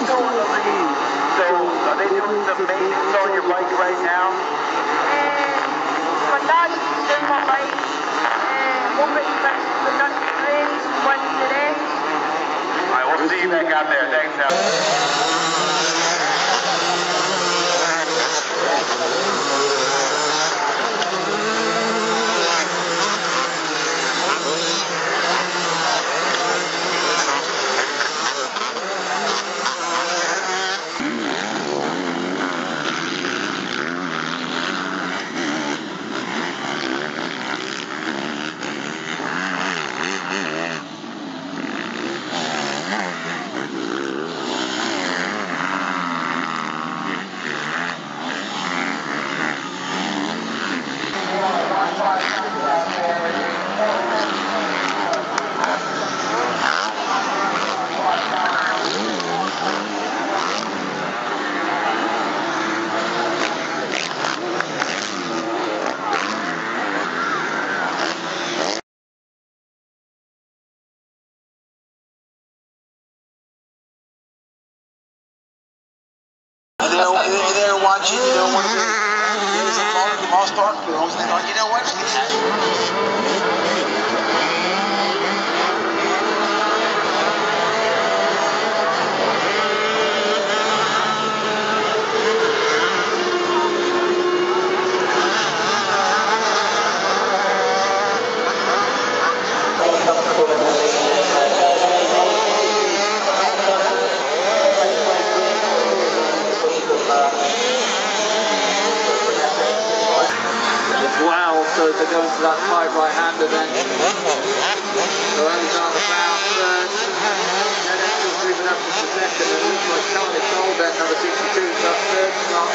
still on the lead. So are they doing some maintenance on your bike right now? Magari del papai, come non treni su quali terreni. All right, we'll see you back out there. Thanks, Al. You're there watching, you don't want to be. There's a phone, the most dark films, and you know what? Wow, so they're going to that tight right-hander then. So only got about 10 extras moving up to the second, and it looks like Charlie Colbert, number 62, is up third spot.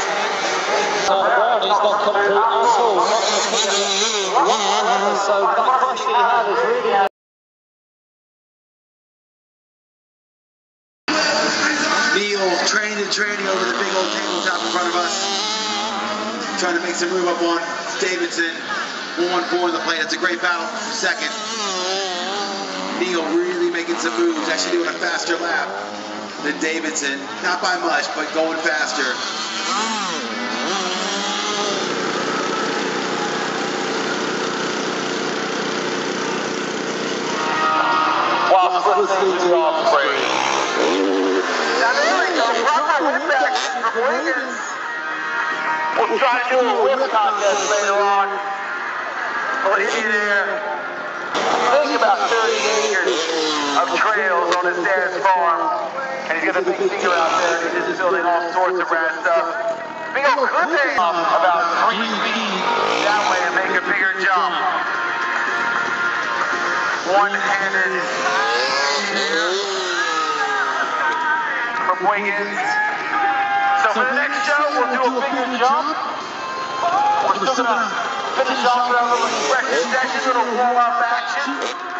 Brown, he's not come through at all. So that crash that he had is really... Neil training over the big old tabletop in front of us. Trying to make some move up on Davidson. 1-1-4 in the plate. It's a great battle for second. Neil really making some moves, actually doing a faster lap than Davidson. Not by much, but going faster. Wow, this is off break. Now there we go. Proper whipback from Wiggins. We'll try to do a whip contest later on. We'll hit you there. Think about 30 acres of trails on his dad's farm. And he's got a big finger out there and he's just building all sorts of rad stuff. Big old clipping about 3 feet that way to make a bigger jump. One-handed share from Wiggins. So for the next show, we'll do a bigger jump. We're still going to finish off with a little expression session, little warm-up action.